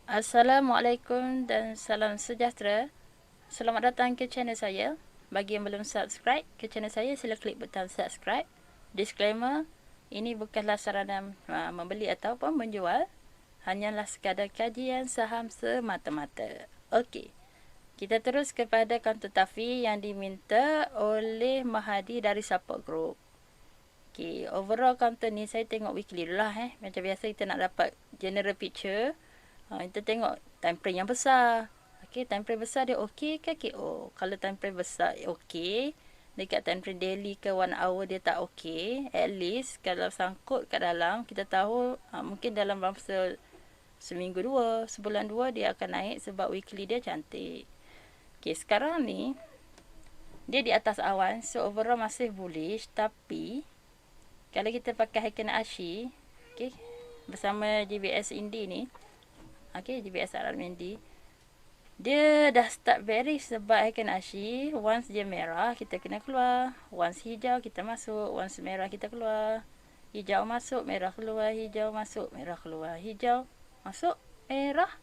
Assalamualaikum dan salam sejahtera. Selamat datang ke channel saya. Bagi yang belum subscribe ke channel saya, sila klik butang subscribe. Disclaimer, ini bukanlah saranan membeli ataupun menjual. Hanyalah sekadar kajian saham semata-mata. Okey, kita terus kepada kaunter tafi yang diminta oleh Mahadi dari support group. Okey, overall kaunter ni saya tengok weekly dulu lah. Macam biasa kita nak dapat general picture. Kita tengok time frame yang besar. Okey, time frame besar dia okey ke KO? Kalau time frame besar okey, dekat time frame daily ke 1 hour dia tak okey, at least kalau sangkut kat dalam, kita tahu mungkin dalam masa seminggu dua, sebulan dua dia akan naik sebab weekly dia cantik. Okey, sekarang ni dia di atas awan, so overall masih bullish, tapi kalau kita pakai Heiken Ashi, okey, bersama GBS Indi ni, okey, GBS Arab Mendi, dia dah start bearish sebab Heiken Ashi. Once dia merah, kita kena keluar. Once hijau, kita masuk. Once merah, kita keluar. Hijau masuk, merah keluar. Hijau masuk, merah keluar. Hijau masuk, merah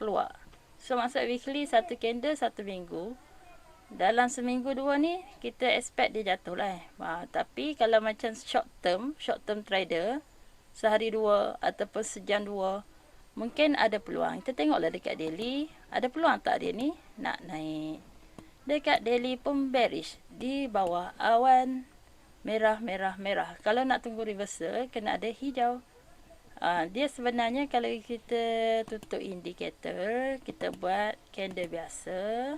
keluar. So, maksud weekly, satu candle, satu minggu. Dalam seminggu dua ni, kita expect dia jatuh lah. Tapi kalau macam short term trader, sehari dua ataupun sejam dua, mungkin ada peluang. Kita tengoklah dekat daily, ada peluang tak dia ni nak naik. Dekat daily pun bearish, di bawah awan merah, merah, merah. Kalau nak tunggu reversal, kena ada hijau. Dia sebenarnya kalau kita tutup indikator, kita buat candle biasa,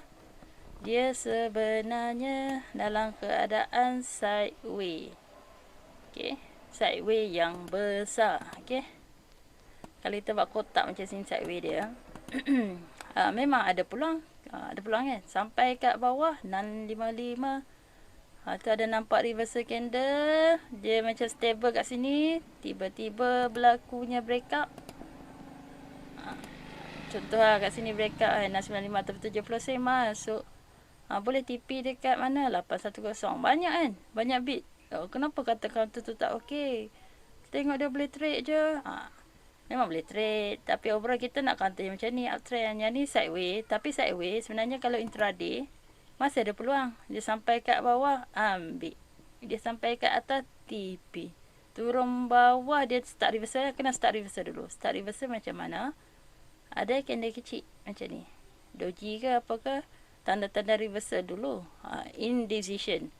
dia sebenarnya dalam keadaan sideway. Okay, sideway yang besar. Okay, kalau kita buat kotak macam sini sideway dia, memang ada peluang. Ada peluang kan. Sampai kat bawah 655. Tu ada nampak reversal candle. Dia macam stable kat sini. Tiba-tiba berlakunya breakout. Contoh lah kat sini breakout 695 atau 70 sen masuk. Boleh TP dekat mana? 810. Banyak kan? Banyak bit. Kenapa kata counter tu tak okey? Tengok dia boleh trade je. Memang boleh trade, tapi overall kita nak counter yang macam ni, uptrend. Yang ni sideway, tapi sideway sebenarnya kalau intraday masih ada peluang. Dia sampai kat bawah, ambil. Dia sampai kat atas, TP. Turun bawah, dia start reversal. Kena start reversal dulu. Start reversal macam mana? Ada candle kecil macam ni. Doji ke apa ke? Tanda-tanda reversal dulu. Indecision.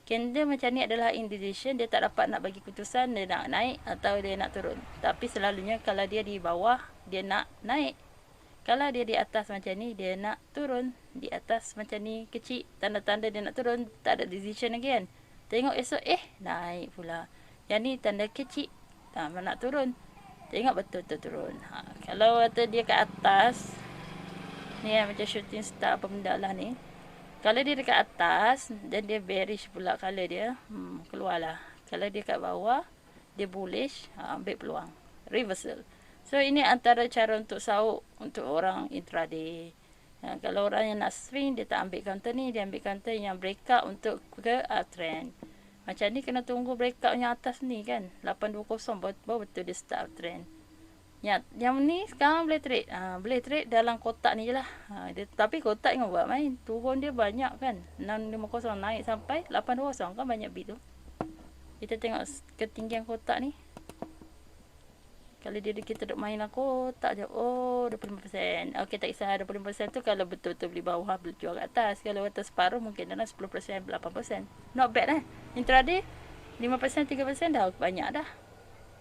Candle macam ni adalah indecision. Dia tak dapat nak bagi keputusan dia nak naik atau dia nak turun. Tapi selalunya kalau dia di bawah, dia nak naik. Kalau dia di atas macam ni, dia nak turun. Di atas macam ni, kecil. Tanda-tanda dia nak turun. Tak ada decision lagi kan. Tengok esok, naik pula. Yang ni tanda kecil. Nak turun. Tengok betul-betul turun. Kalau kata dia kat atas, ni macam shooting star apa benda lah ni. Kalau dia dekat atas dan dia bearish pula color dia, keluarlah. Kalau dia kat bawah, dia bullish, ambil peluang. Reversal. So, ini antara cara untuk sahut untuk orang intraday. Kalau orang yang nak swing, dia tak ambil counter ni. Dia ambil counter yang breakout untuk ke uptrend. Macam ni kena tunggu breakout yang atas ni kan. 820 baru betul dia start uptrend. Yang ni sekarang boleh trade. Boleh trade dalam kotak ni je lah. Tapi kotak yang buat main. Turun dia banyak kan. 650 naik sampai 820 kan banyak bit tu. Kita tengok ketinggian kotak ni. Kalau kita duk main lah kotak je. 25%. Okey, tak kisah 25% tu kalau betul-betul beli bawah, beli jual kat atas. Kalau atas separuh mungkin dalam 10%, 8%. Not bad Intraday 5%, 3% dah banyak dah.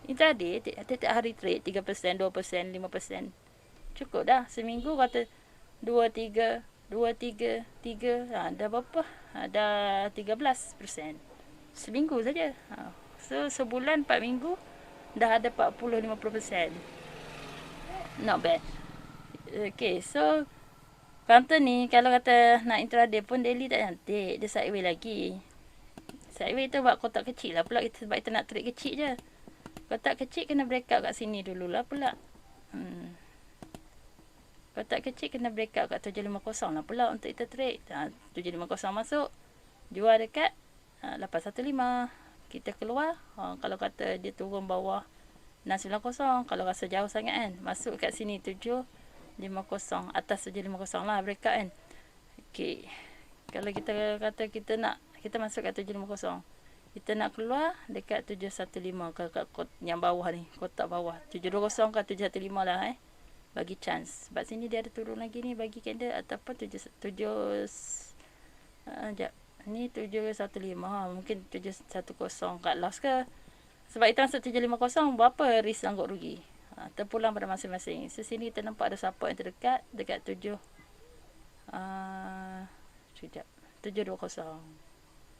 Intraday, tiap hari trade 3%, 2%, 5%. Cukup dah. Seminggu kata 2, 3, 3. Dah berapa? Dah 13%. Seminggu saja. So, sebulan 4 minggu, dah ada 40-50%. Not bad. Okay, so, counter ni, kalau kata nak intraday pun daily tak cantik. Dia sideway lagi. Sideway tu buat kotak kecil lah pula. Sebab kita nak trade kecil je. Kotak kecil kena breakout kat sini dululah pula. Kotak kecil kena breakout kat 750 lah pula untuk kita trade. 750 masuk. Jual dekat 815. Kita keluar. Kalau kata dia turun bawah 690. Kalau rasa jauh sangat kan. Masuk kat sini 7. 50, atas 750 lah breakout kan. Okey. Kalau kita kata kita masuk kat 750, kita nak keluar dekat 715 kat yang bawah ni, kotak bawah. 720 ke 715 lah bagi chance. Sebab sini dia ada turun lagi ni bagi candle ataupun 7 sekejap. Ni 715, mungkin 710 kat loss ke. Sebab kita masuk 750, berapa risk anggap rugi. Terpulang pada masing-masing. So sini kita nampak ada support yang terdekat dekat 720.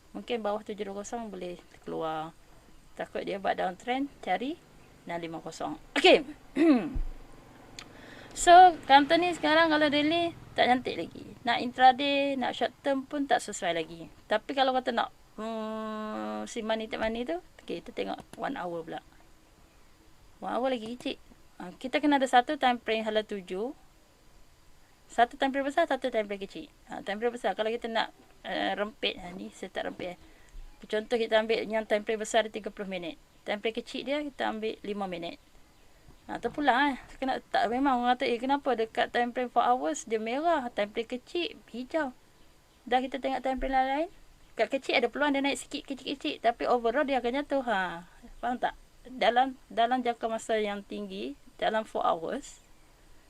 Mungkin bawah 720 boleh keluar. Takut dia buat downtrend, cari 650. Okey. So, counter ni sekarang kalau daily tak cantik lagi. Nak intraday, nak short term pun tak sesuai lagi. Tapi kalau kata nak si money take money tu, okay, kita tengok 1 hour pula. 1 hour lagi kecil. Kita kena ada satu time frame hala 7. Satu time frame besar, satu time frame kecil. Time frame besar, kalau kita nak rempit, ni saya tak rempit. Contoh kita ambil yang time frame besar 30 minit. Time frame kecil dia kita ambil 5 minit. Terpulang kena tak, memang orang kata kenapa dekat time frame 4 hours dia merah, time frame kecil hijau. Dah kita tengok time frame lain, kat kecil ada peluang dia naik sikit kecil-kecil, tapi overall dia akan jatuh. Faham tak? Dalam jangka masa yang tinggi, dalam 4 hours,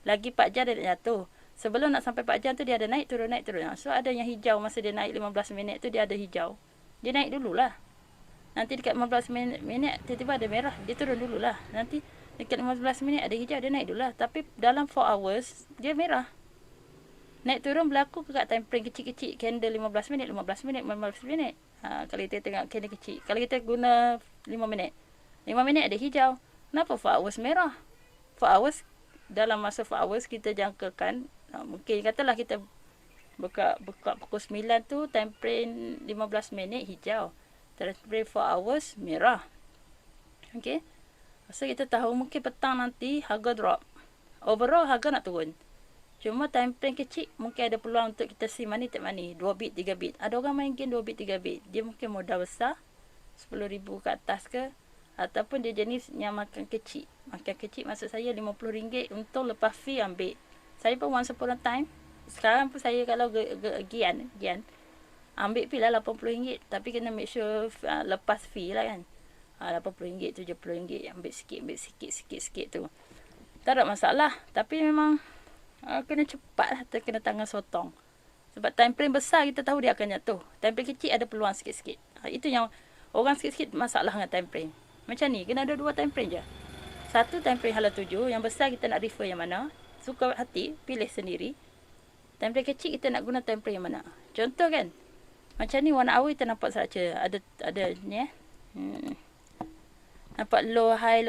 lagi 4 jam dia nak jatuh. Sebelum nak sampai 4 jam tu dia ada naik turun. So ada yang hijau masa dia naik 15 minit tu, dia ada hijau. Dia naik dululah. Nanti dekat 15 minit tiba-tiba ada merah, dia turun dululah. Nanti dekat 15 minit ada hijau, dia naik dululah. Tapi dalam 4 hours dia merah. Naik turun berlaku kat time frame kecil-kecil, candle 15 minit. Kalau kita tengok candle kecil, kalau kita guna 5 minit ada hijau. Kenapa 4 hours merah? 4 hours, dalam masa 4 hours kita jangkakan, mungkin katalah kita buka pukul 9 tu, time frame 15 minit hijau, time frame 4 hours merah. Okey, so kita tahu mungkin petang nanti harga drop, overall harga nak turun. Cuma time frame kecil mungkin ada peluang untuk kita see money take money, 2 bit 3 bit. Ada orang main game 2 bit 3 bit, dia mungkin modal besar 10,000 ke atas ke, ataupun dia jenis yang makan kecil. Makan kecil maksud saya RM50 untung lepas fee ambil. Saya pun once upon a time, sekarang pun saya kalau gian ambil fee lah RM80, tapi kena make sure lepas fee lah kan. RM80, RM70, ambil sikit tu. Tak ada masalah, tapi memang kena cepat lah, kena tangan sotong. Sebab time frame besar kita tahu dia akan jatuh. Time frame kecil ada peluang sikit-sikit. Itu yang orang sikit-sikit masalah dengan time frame. Macam ni, kena ada 2 time frame je. Satu time frame hala 7, yang besar kita nak refer yang mana. Suka hati, pilih sendiri. Time frame kecil kita nak guna time frame yang mana. Contoh kan, macam ni 1 hour kita nampak saja. Ada ni nampak low high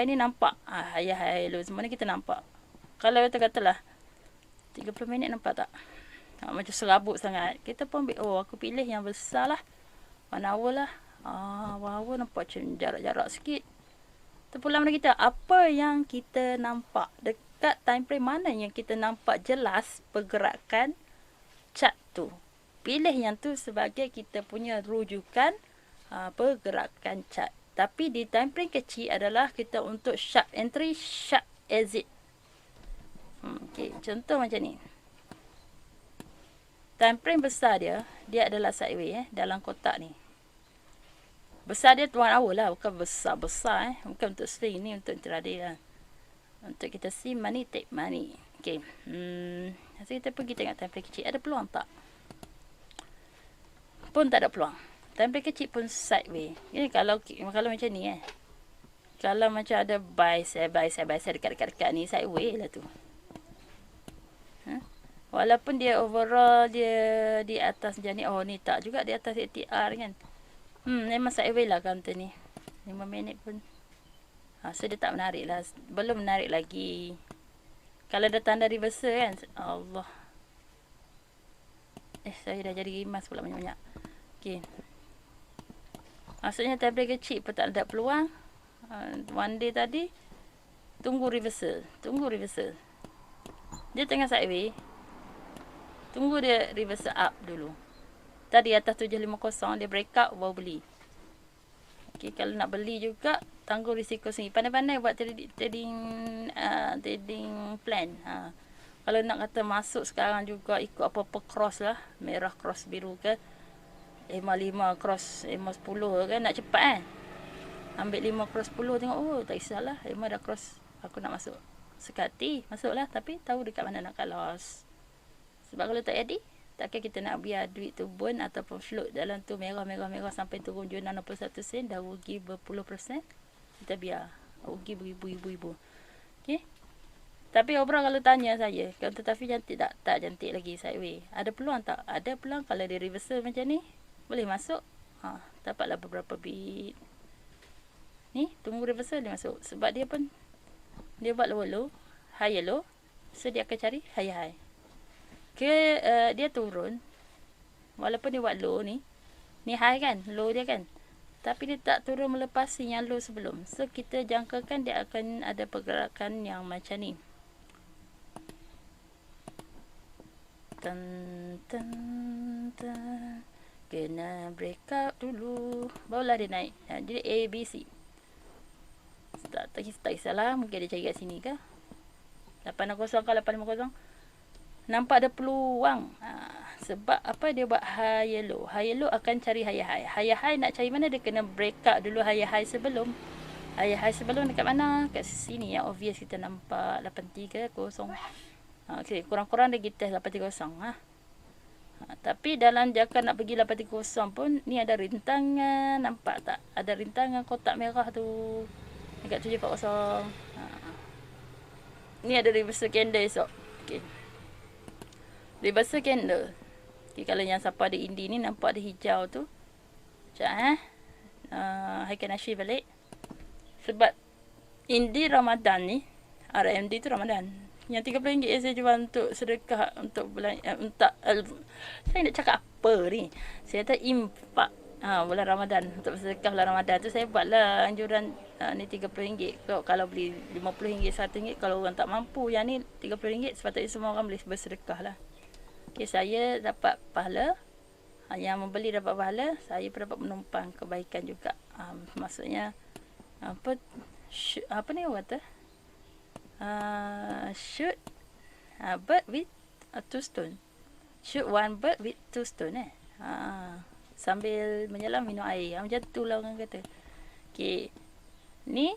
ni nampak. High low semua ni kita nampak. Kalau kita katalah 30 minit nampak tak? Macam serabut sangat. Kita pun ambil, aku pilih yang besar lah. 1 hour lah. 1 hour nampak macam jarak-jarak sikit. Terpulang pada kita, apa yang kita nampak dekat time frame mana yang kita nampak jelas pergerakan chart tu. Pilih yang tu sebagai kita punya rujukan pergerakan chart. Tapi di time frame kecil adalah kita untuk sharp entry, sharp exit. Okay, contoh macam ni. Time frame besar dia adalah sideways dalam kotak ni. Besar dia 1 hour lah, bukan besar-besar bukan untuk swing ni, untuk intraday lah. Untuk kita see money take money. Okay. So kita pergi tengok time frame kecil, ada peluang tak? Pun tak ada peluang. Time frame kecil pun sideways. Ini kalau macam ni kalau macam ada buy sell dekat-dekat ni, sideways lah tu. Walaupun dia overall dia di atas macam ni, ni tak juga di atas ATR kan. Memang sideways lah counter ni. 5 minit pun. So dia tak menarik lah. Belum menarik lagi. Kalau ada tanda reversal kan. Allah. Saya dah jadi rimas pula banyak-banyak. Okay. Maksudnya time frame kecil pun tak ada peluang. One day tadi. Tunggu reversal. Dia tengah sideways. Tunggu dia reversal up dulu. Tadi atas 750 dia break out baru beli. Okey, kalau nak beli juga tanggung risiko sendiri. Pandai-pandai buat trading plan. Kalau nak kata masuk sekarang juga ikut apa-apa cross lah. Merah cross biru ke. EMA 5 cross EMA 10 kan. Nak cepat kan. Ambil 5 cross 10 tengok. Oh tak kisahlah. EMA dah cross. Aku nak masuk. Sekati masuklah. Tapi tahu dekat mana nak kalos. Sebab kalau tak jadi. Takkan kita nak biar duit tu burn ataupun float dalam tu merah sampai turun je 61 sen. Dah rugi berpuluh persen. Kita biar. Rugi beribu-ibu. Okay. Tapi overall kalau tanya saya, kalau tetapi cantik tak? Tak cantik lagi sideway. Ada peluang tak? Ada peluang kalau dia reversal macam ni. Boleh masuk. Dapatlah beberapa bit. Ni, tunggu reversal dia masuk. Sebab dia pun, dia buat low, high low. So dia akan cari high. Dia turun. Walaupun dia buat low ni. Ni high kan? Low dia kan? Tapi dia tak turun melepasi yang low sebelum. So kita jangkakan dia akan ada pergerakan yang macam ni. Kena break up dulu. Barulah dia naik. Jadi A, B, C. Tak kisahlah. Mungkin dia cari kat sini ke. 860 ke 850. Nampak ada peluang. Sebab apa dia buat high low. High low akan cari high. High nak cari mana? Dia kena break up dulu high sebelum. High sebelum dekat mana? Kat sini yang obvious kita nampak 83 kosong. Okay, kurang-kurang dia kita 830. Tapi dalam jangka nak pergi 830 pun ni ada rintangan, nampak tak? Ada rintangan kotak merah tu dekat 740. Ni ada reversal candle esok. Okay. Reversal candle. Okay, kalau yang siapa ada indie ni nampak ada hijau tu. Sekejap Heiken Ashi balik. Sebab indie Ramadan ni, RMD tu Ramadan. Yang RM30 saya jual untuk sedekah untuk bulan saya nak cakap apa ni? Saya kata impak bulan Ramadan untuk sedekah bulan Ramadan tu saya buatlah anjuran ni RM30. Kalau beli RM50 RM100 kalau orang tak mampu yang ni RM30 sepatutnya semua orang boleh bersedekah lah. Okay, saya dapat pahala. Yang membeli dapat pahala, saya pun dapat menumpang kebaikan juga. Maksudnya apa ni orang kata? Shoot bird with 2 stone. Shoot one bird with 2 stone sambil menyelam minum air. Macam tu lah orang kata. Okay. Ni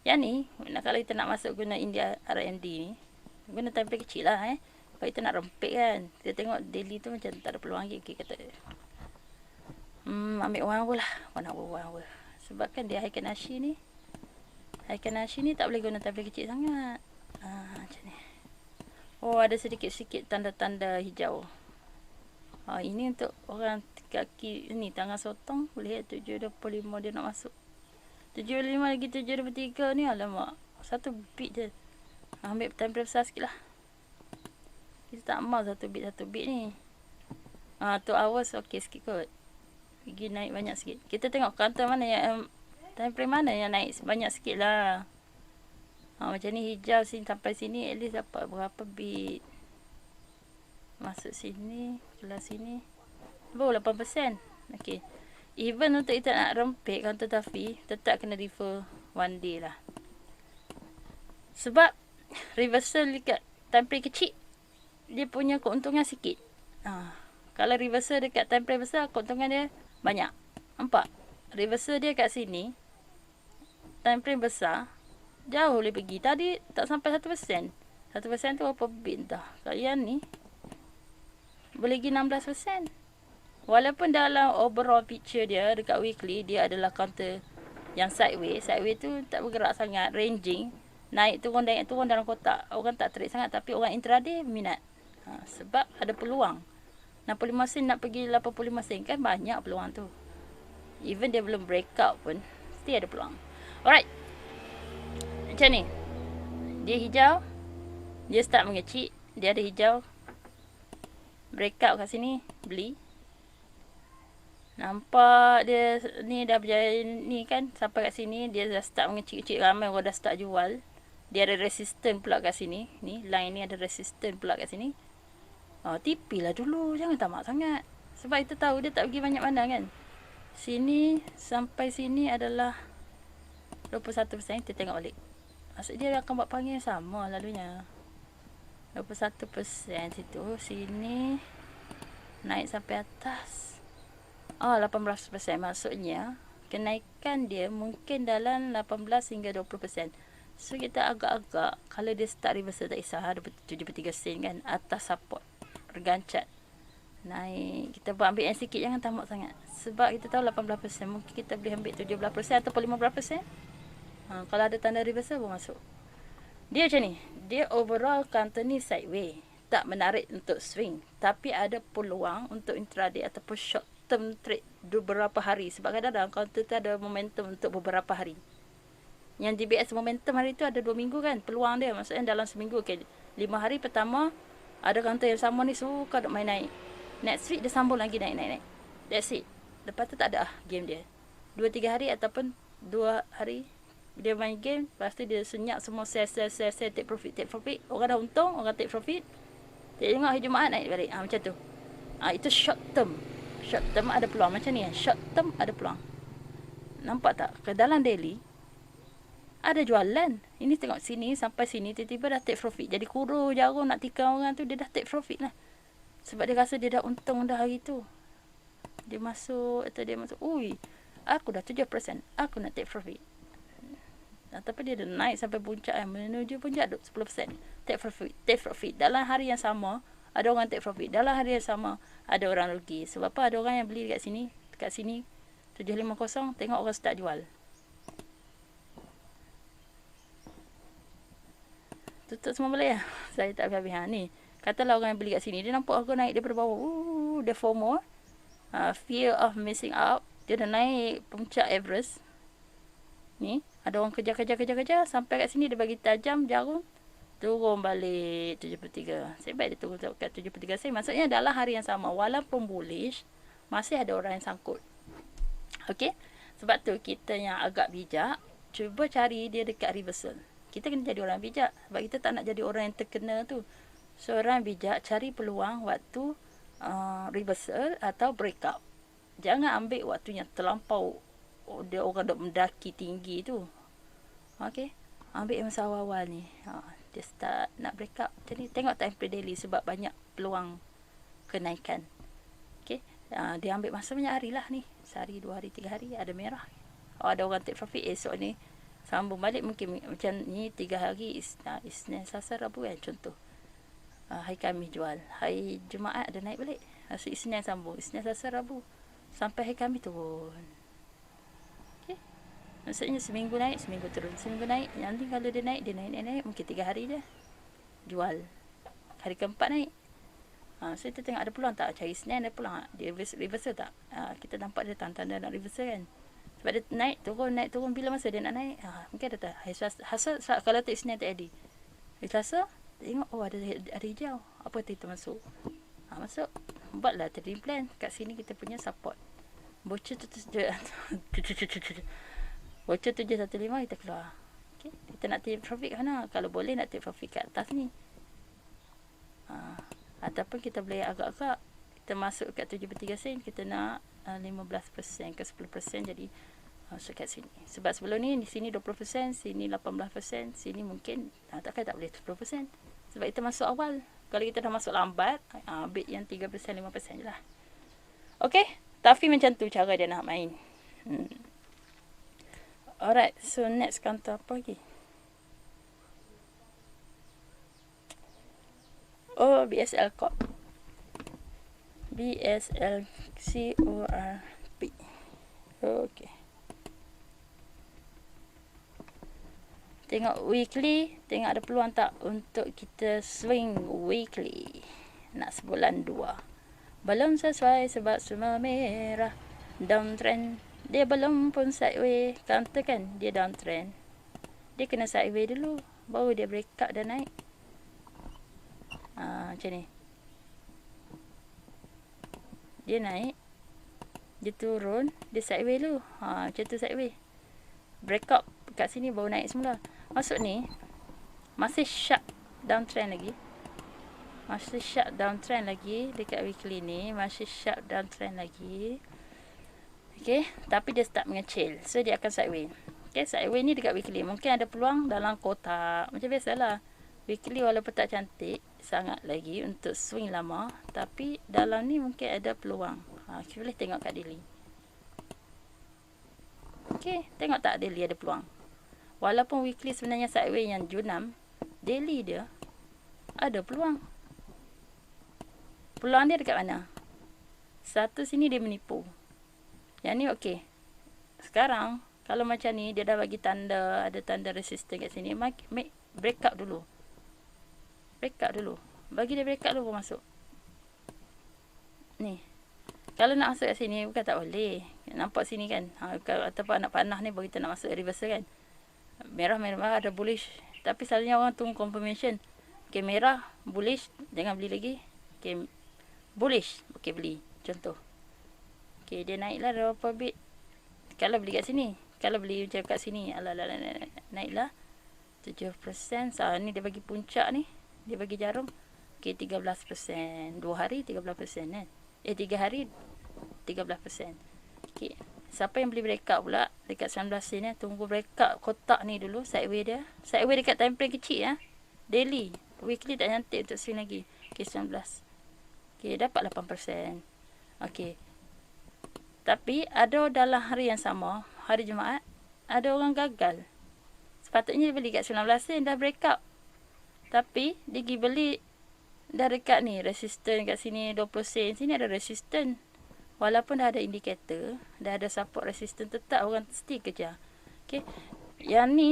yang ni kalau kita nak masuk guna India RMD ni, guna time frame kecil lah Kalau kita nak rempit kan, kita tengok daily tu macam tak ada peluang lagi. Okay, kata ambil 1 hour lah. 1 hour. Sebab kan dia Heiken Ashi ni, Heiken Ashi ni tak boleh guna tablet kecil sangat. Macam ni. Oh, ada sedikit-sedikit tanda-tanda hijau. Ini untuk orang kaki ni, tangan sotong. Boleh 7.25 dia nak masuk. 7.5 lagi 7.23 ni, alamak. 1 bit je. Ambil time besar sikit lah. Kita tak mau 1 bit ni. 2 hours okey sikit kot. Pergi naik banyak sikit. Kita tengok counter mana yang time frame mana yang naik banyak sikit lah. Macam ni hijau sini sampai sini at least dapat berapa bit. Masuk sini, keluar sini. Baru 8%. Okay. Even untuk kita nak rempit counter tafi, tetap kena refer 1 day lah. Sebab reversal dekat time frame kecil, dia punya keuntungan sikit. Kalau reversal dekat time frame besar, keuntungan dia banyak. Nampak? Reversal dia kat sini, time frame besar, jauh boleh pergi. Tadi tak sampai 1%. 1% tu berapa bit dah. Kalian ni boleh pergi 16%. Walaupun dalam overall picture dia dekat weekly, dia adalah counter yang sideways. Sideways tu tak bergerak sangat, ranging. Naik turun dalam kotak. Orang tak trade sangat, tapi orang intraday minat. Sebab ada peluang. 65 sen nak pergi 85 sen kan banyak peluang tu. Even dia belum breakout pun, mesti ada peluang. Alright. Macam ni. Dia hijau. Dia start mengecil. Dia ada hijau. Breakout kat sini. Beli. Nampak dia ni dah berjaya ni kan. Sampai kat sini. Dia dah start mengecil-kecil. Ramai orang dah start jual. Dia ada resistance pula kat sini. Ni line ni ada resistance pula kat sini. TP lah dulu. Jangan tamak sangat. Sebab kita tahu dia tak pergi banyak mana kan. Sini sampai sini adalah 21%. Kita tengok balik. Maksud dia akan buat panggil sama lalunya. 21% situ. Sini naik sampai atas. 18%. Maksudnya kenaikan dia mungkin dalam 18 hingga 20%. So kita agak-agak, kalau dia start reversal tak kisah, 73 sen kan, atas support bergancat naik, kita ambil yang sikit, jangan tamak sangat, sebab kita tahu 18%, mungkin kita boleh ambil 17% atau 15%. Kalau ada tanda reversal baru masuk. Dia macam ni, dia overall counter ni sideways, tak menarik untuk swing, tapi ada peluang untuk intraday ataupun short term trade beberapa hari, sebab kadang-kadang counter tu ada momentum untuk beberapa hari. Yang DBS momentum hari tu ada 2 minggu kan, peluang dia, maksudnya dalam seminggu, okay, 5 hari pertama ada counter yang sama ni, suka duk main naik. Next week dia sambung lagi naik. That's it. Lepas tu tak ada game dia. 2-3 hari ataupun 2 hari dia main game, lepas tu dia senyap semua sell, take profit. Orang dah untung, orang take profit. Dia tengok hari Jumaat naik balik. Macam tu. Itu short term. Short term ada peluang macam ni. Short term ada peluang. Nampak tak? Ke dalam daily ada jualan. Ini tengok sini sampai sini, tiba-tiba dah take profit. Jadi kurus jarum nak tikam orang tu, dia dah take profit lah. Sebab dia rasa dia dah untung dah hari tu. Dia masuk, ui, aku dah 7%, aku nak take profit. Tapi dia dah naik sampai puncak, menuju puncak 10%. Take profit. Dalam hari yang sama, ada orang take profit. Dalam hari yang sama, ada orang rugi. Sebab apa? Ada orang yang beli dekat sini, 750, tengok orang start jual. Tutup semua boleh ya? Saya tak habis-habis. Ni, katalah orang yang beli kat sini, dia nampak harga naik daripada bawah. Dia FOMO. Fear of missing out. Dia dah naik puncak average. Ni, ada orang kejar sampai kat sini dia bagi tajam jarum, turun balik 73. Saya baik dia turun kat 73 sen. Maksudnya dalam hari yang sama, walaupun bullish, masih ada orang yang sangkut. Okey? Sebab tu kita yang agak bijak, cuba cari dia dekat reversal. Kita kena jadi orang bijak, sebab kita tak nak jadi orang yang terkena tu. Seorang bijak cari peluang waktu reversal atau breakout. Jangan ambil waktu yang terlampau, dia orang duk mendaki tinggi tu. Okey, ambil masa awal-awal ni. Dia start nak breakout. Jadi tengok time per daily sebab banyak peluang kenaikan. Okey, dia ambil masa banyak hari lah ni. Sehari, 2 hari, 3 hari ada merah. Ada orang take profit esok ni, sambung balik mungkin macam ni 3 hari, Isnin, Selasa, Rabu kan contoh. Hari Khamis jual, hari Jumaat ada naik balik. Isnin sambung, Isnin, Selasa, Rabu, sampai hari Khamis turun. Okay. Maksudnya seminggu naik, seminggu turun, seminggu naik. Nanti kalau dia naik mungkin 3 hari je jual. Hari keempat naik. So kita tengok ada peluang tak, cari Isnin ada peluang, dia reversal tak. Kita nampak dia tanda nak reversal kan. Sebab dia naik turun, bila masa dia nak naik, mungkin ada tak. Hasil kalau tak Isnin tak ada. Hari Selasa tengok, ada hijau, apa kita masuk. Masuk, buatlah trading plan. Kat sini kita punya support. Bocor tu bocor 715 kita keluar. Okay. Kita nak take profit kat mana? Kalau boleh nak take profit kat atas ni. Ataupun kita boleh agak-agak, kita masuk kat 73 sen, kita nak 15% ke 10%, jadi masuk kat sini. Sebab sebelum ni di sini 20%, sini 18%, sini mungkin takkan tak boleh 10%. Sebab kita masuk awal. Kalau kita dah masuk lambat, ambil yang 3%, 5% je lah. Okay, tapi macam tu cara dia nak main. Alright, so next counter apa lagi? BSL Corp. BSL CORP. Okay. Tengok weekly, tengok ada peluang tak untuk kita swing weekly. Nak sebulan 2. Belum sesuai sebab semua merah. Downtrend. Dia belum pun sideways. Counter kan, dia downtrend. Dia kena sideways dulu, baru dia breakout dan naik. Macam ni. Dia naik, dia turun, dia sideways dulu. Macam tu sideways. Breakout kat sini baru naik semula. Maksud ni masih sharp downtrend lagi. Masih sharp downtrend lagi dekat weekly ni, masih sharp downtrend lagi. Okey, tapi dia start mengecil. So dia akan sideways. Okey, sideways ni dekat weekly mungkin ada peluang dalam kotak. Macam biasalah. Weekly walaupun tak cantik sangat lagi untuk swing lama, tapi dalam ni mungkin ada peluang. Kita boleh tengok kat daily. Okay, tengok tak daily ada peluang. Walaupun weekly sebenarnya sideways yang junam, daily dia ada peluang. Peluang dia dekat mana? Satu sini dia menipu. Yang ni okey. Sekarang kalau macam ni dia dah bagi tanda, ada tanda resistance kat sini, make break up dulu. Break up dulu. Bagi dia break up dulu baru masuk. Ni. Kalau nak masuk kat sini bukan tak boleh. Nampak sini kan. Ataupun anak panah ni baru kita nak masuk reversal kan. Merah ada bullish. Tapi selalunya orang tunggu confirmation. Okay, merah bullish, jangan beli lagi. Okay, bullish, okay beli. Contoh. Okay, dia naiklah berapa bit. Kalau beli kat sini. Kalau beli macam kat sini. Naiklah 7%. Ni dia bagi puncak ni. Dia bagi jarum. Okay, 13%. 2 hari 13% kan. 3 hari 13%. Okay. Siapa yang beli breakout pula dekat 19 sen ni, tunggu breakout kotak ni dulu, sideways dia. Sideways dekat time frame kecil ya. Daily, weekly tak cantik untuk swing lagi. Okay, 19. Okay, dapat 8%. Okay. Tapi ada dalam hari yang sama, hari Jumaat, ada orang gagal. Sepatutnya dia beli kat 19 sen dah breakout. Tapi dia pergi beli dah dekat ni, resistance kat sini 20 sen. Sini ada resistance. Walaupun dah ada indikator, dah ada support resistance, tetap orang still kejar. Okay. Yang ni,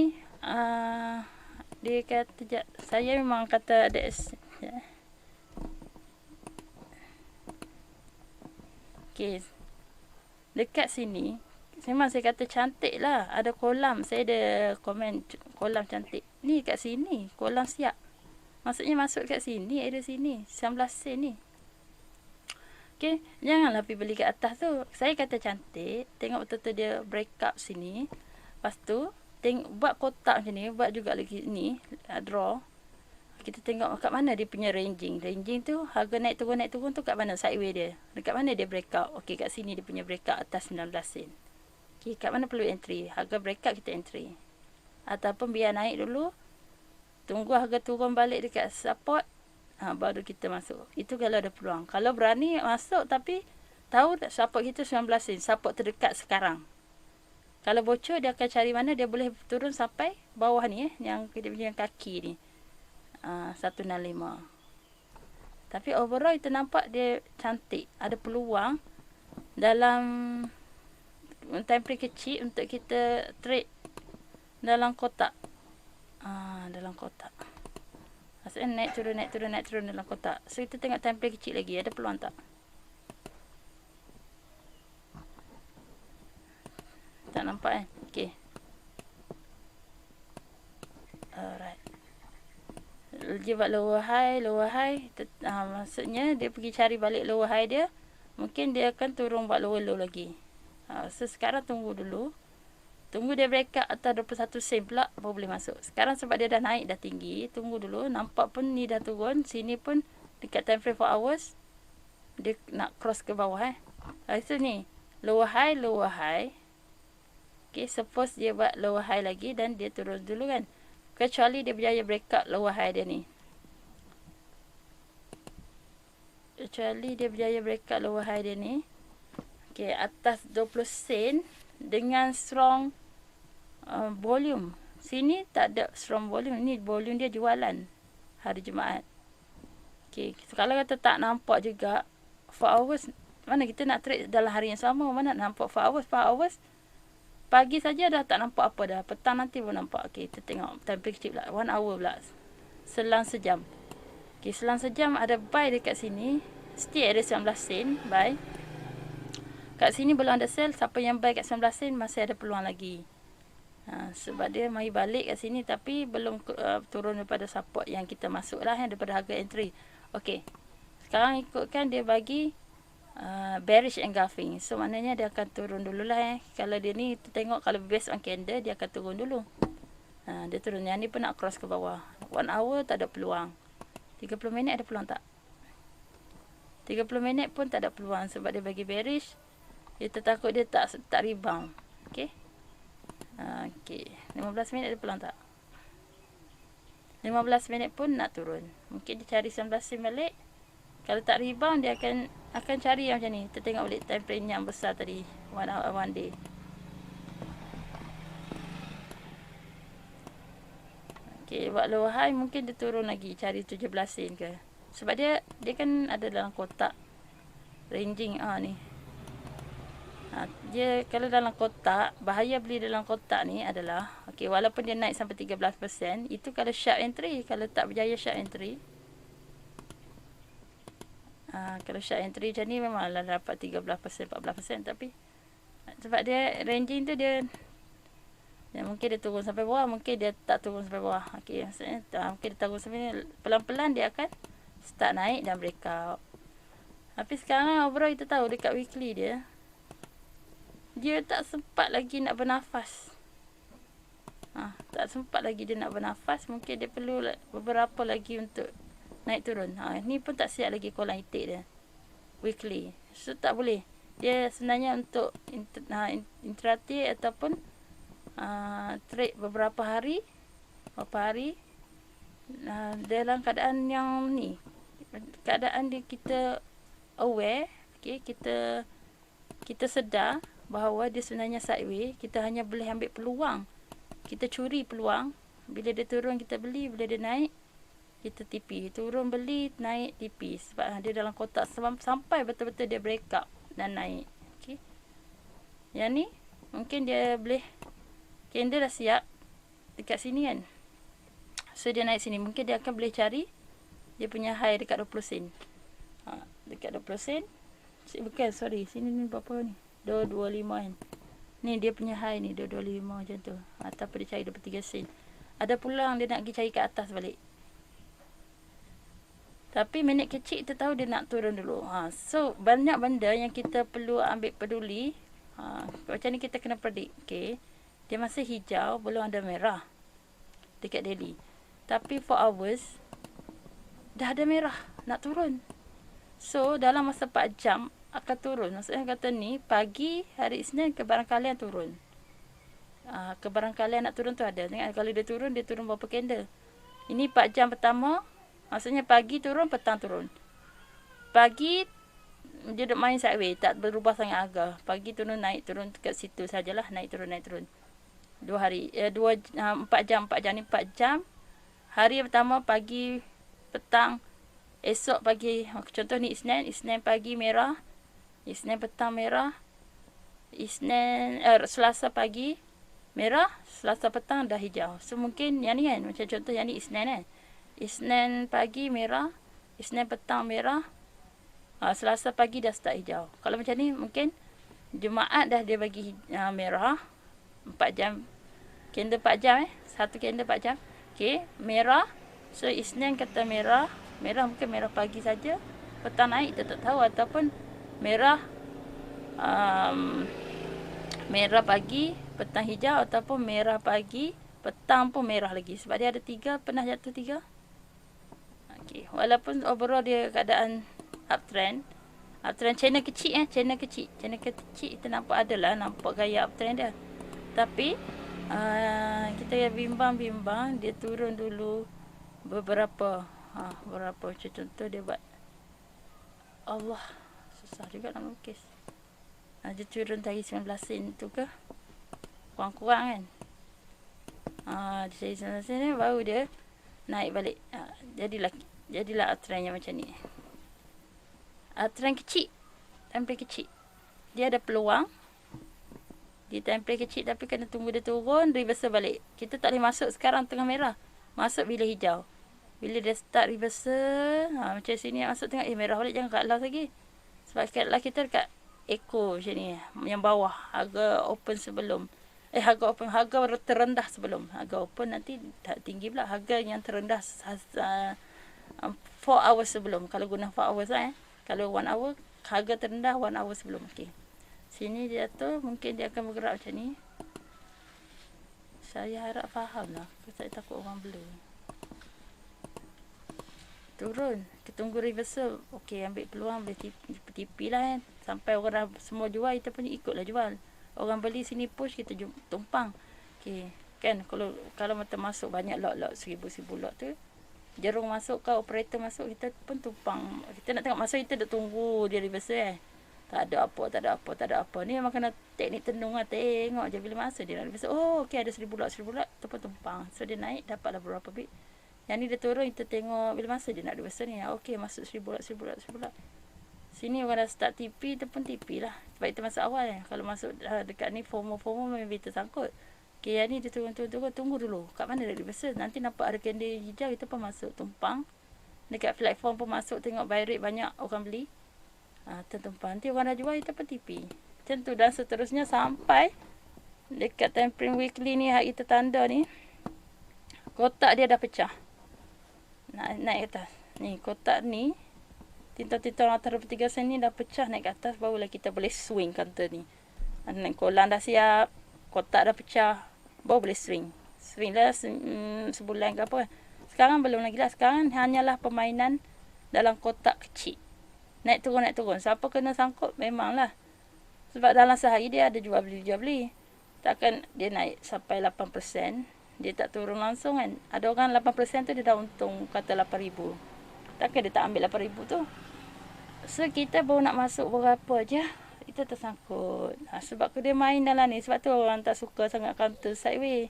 dia kata, saya memang kata ada okay. Dekat sini, memang saya kata cantik lah. Ada kolam, saya ada komen kolam cantik. Ni kat sini, kolam siap. Maksudnya masuk kat sini, ada sini, 19 sen ni. Okay, janganlah pergi beli kat atas tu. Saya kata cantik, tengok betul-betul dia break up sini. Lepas tu, buat kotak macam ni, buat juga lagi ni, draw. Kita tengok kat mana dia punya ranging. Ranging tu, harga naik turun tu kat mana sideways dia. Dekat mana dia break up. Okay, kat sini dia punya break up atas 19 sen. Okay, kat mana perlu entry. Harga break up kita entry. Ataupun biar naik dulu. Tunggu harga turun balik dekat support. Baru kita masuk. Itu kalau ada peluang. Kalau berani masuk tapi tahu tak support kita 19 sen. Support terdekat sekarang. Kalau bocor dia akan cari mana dia boleh turun sampai bawah ni yang kita punya kaki ni. 165. Tapi overall kita nampak dia cantik. Ada peluang dalam time frame kecil untuk kita trade dalam kotak. Dalam kotak. Maksudnya naik turun dalam kotak. So kita tengok time frame kecil lagi. Ada peluang tak? Tak nampak kan? Okay. Alright. Dia buat lower high. Maksudnya dia pergi cari balik lower high dia. Mungkin dia akan turun buat lower low lagi. So sekarang tunggu dulu. Tunggu dia break up atas 21 sen pula baru boleh masuk. Sekarang sebab dia dah naik, dah tinggi. Tunggu dulu. Nampak pun ni dah turun. Sini pun dekat time frame 4 hours. Dia nak cross ke bawah Lepas tu ni. Lower high. Okay, suppose dia buat lower high lagi dan dia turun dulu kan. Kecuali dia berjaya break up lower high dia ni. Okay, atas 20 sen dengan strong volume. Sini tak ada strong volume. Ni volume dia jualan hari Jumaat. Okay, kalau kata tak nampak juga 4 hours, mana kita nak trade dalam hari yang sama, mana nak nampak 4 hours. Pagi saja dah tak nampak apa dah. Petang nanti pun nampak. Okay, kita tengok time frame kecil pula. 1 hour pula. Selang sejam. Okay, selang sejam ada buy dekat sini. Still ada 19 sen. Buy. Kat sini belum ada sell. Siapa yang buy kat 19 sen masih ada peluang lagi. Sebab dia mari balik kat sini tapi belum turun daripada support yang kita masuk lah daripada harga entry. Okay. Sekarang ikutkan dia bagi bearish engulfing. So maknanya dia akan turun dululah Kalau dia ni kita tengok kalau based on candle dia akan turun dulu. Dia turun. Yang ni pun nak cross ke bawah. 1 hour tak ada peluang. 30 minit ada peluang tak? 30 minit pun tak ada peluang sebab dia bagi bearish. Kita takut dia tak rebound. Okay. Okay. 15 minit ada peluang tak? 15 minit pun nak turun. Mungkin dia cari 19 sen balik. Kalau tak rebound, dia akan cari yang macam ni. Kita tengok balik time frame yang besar tadi, one day. Okay, buat low high mungkin dia turun lagi, cari 17 sen ke. Sebab dia kan ada dalam kotak ranging ni. Dia kalau dalam kotak, bahaya beli dalam kotak ni adalah, okay, walaupun dia naik sampai 13%, itu kalau sharp entry. Kalau tak berjaya sharp entry, kalau sharp entry macam ni memanglah dapat 13%, 14%. Tapi sebab dia ranging tu, dia mungkin dia turun sampai bawah, mungkin dia tak turun sampai bawah. Okay, maksudnya mungkin dia turun sampai ni, pelan-pelan dia akan start naik dan breakout. Tapi sekarang overall kita tahu dekat weekly dia tak sempat lagi nak bernafas. Tak sempat lagi dia nak bernafas. Mungkin dia perlu beberapa lagi untuk naik turun. Ni pun tak siap lagi kolam itik dia weekly. So tak boleh. Dia sebenarnya untuk intraday ataupun trade beberapa hari dalam keadaan yang ni, keadaan dia kita aware, okay, kita sedar bahawa dia sebenarnya sideways. Kita hanya boleh ambil peluang, kita curi peluang. Bila dia turun kita beli, bila dia naik kita TP. Turun beli, naik TP. Sebab dia dalam kotak sampai betul-betul dia break up dan naik. Okay. Yang ni mungkin dia boleh, candle dah siap dekat sini kan. So dia naik sini, mungkin dia akan boleh cari dia punya high dekat 20 sen. Dekat 20 sen. Bukan, sorry, sini ni berapa ni? 225 kan. Ni dia punya high ni 225 macam tu. Ataupun dia cari 23 sen. Ada peluang dia nak pergi cari kat atas balik. Tapi minit kecil kita tahu dia nak turun dulu. So banyak benda yang kita perlu ambil peduli. Macam ni kita kena predict. Okay. Dia masih hijau, belum ada merah dekat daily. Tapi 4 hours dah ada merah nak turun. So dalam masa 4 jam akan turun. Maksudnya kata ni pagi hari Isnin kebarangkalian turun. Kebarangkalian nak turun tu ada. Tengok kalau dia turun berapa candle. Ini 4 jam pertama. Maksudnya pagi turun, petang turun. Pagi dia duk main sideways, tak berubah sangat harga. Pagi turun naik turun dekat situ sajalah, naik turun. 2 hari 4 jam ni 4 jam. Hari pertama pagi, petang, esok pagi. Contoh ni Isnin pagi merah, Isnin petang merah, Selasa pagi merah, Selasa petang dah hijau. So mungkin yang ni kan, macam contoh yang ni Isnin kan. Isnin pagi merah, Isnin petang merah, Selasa pagi dah start hijau. Kalau macam ni mungkin Jumaat dah dia bagi merah 4 jam. Candle 4 jam satu candle 4 jam. Okey, merah. So Isnin kata merah mungkin merah pagi saja. Petang naik kita tak tahu, ataupun merah merah pagi, petang hijau, ataupun merah pagi, petang pun merah lagi. Sebab dia ada 3, pernah jatuh 3. Okey, walaupun overall dia keadaan uptrend channel kecil channel kecil kita nampak nampak gaya uptrend dia. Tapi kita bimbang dia turun dulu beberapa contoh dia buat, Allah susah juga nak melukis. Dia turun dari 19 sen tu ke kurang-kurang kan. Dia dari 19 sen ni baru dia naik balik. Jadilah uptrend yang macam ni. Uptrend kecil, template kecil, dia ada peluang di template kecil, tapi kena tunggu dia turun, reversal balik. Kita tak boleh masuk sekarang tengah merah, masuk bila hijau. Bila dia start reversal, macam sini masuk tengok merah balik, jangan kat loss lagi. Sebab kat loss kita dekat echo macam ni, yang bawah harga open sebelum harga terendah sebelum harga open, nanti tak tinggi pula harga yang terendah 4 hours sebelum. Kalau guna 4 hours kalau 1 hour, harga terendah 1 hour sebelum. Okey, sini dia tu mungkin dia akan bergerak macam ni. Saya harap faham lah, saya takut orang blur. Turun, kita tunggu reversal. Okey, ambil peluang, boleh TP lah kan. Sampai orang semua jual, kita pun ikutlah jual. Orang beli sini push, kita tumpang. Okey, kan. Kalau mata masuk banyak lot 1000 lot tu, jerung masuk ke operator masuk, kita pun tumpang. Kita nak tengok masa kita duk tunggu dia reversal tak ada apa. Ni memang kena teknik tenung lah. Tengok je bila masa dia nak reversal. Oh okey, ada 1000 lot tu pun tumpang. So dia naik dapatlah berapa bit. Yang ni dia turun, kita tengok bila masa dia nak reversal ni. Okey, masuk 1000 lot. Sini orang dah start TP, tu pun TP lah. Sebab kita masuk awal kan. Kalau masuk dekat ni FOMO memang tersangkut. Okay, yang ni dia turun. Tunggu dulu. Kat mana dia reversal? Nanti nampak ada candle hijau, kita pun masuk tumpang. Dekat platform pun masuk, tengok buy rate banyak orang beli. Tumpang. Nanti orang dah jual, kita pun TP. Macam tu dan seterusnya sampai dekat time frame weekly ni, hari tertanda ni, kotak dia dah pecah. Naik atas. Ni kotak ni, tintang-tintang atas 23 sen ni dah pecah naik ke atas, barulah kita boleh swing counter ni. Kolang dah siap, kotak dah pecah, baru boleh swing. Swing lah sebulan ke apa. Sekarang belum lagi lah. Sekarang hanyalah permainan dalam kotak kecil. Naik turun. Siapa kena sangkut memanglah. Sebab dalam sehari dia ada jual beli. Takkan dia naik sampai 8%, dia tak turun langsung kan. Ada orang 8% tu dia dah untung kata 8,000. Takkan dia tak ambil 8,000 tu. So kita baru nak masuk berapa je, kita tersangkut. Sebab dia main dalam ni. Sebab tu orang tak suka sangat counter sideways.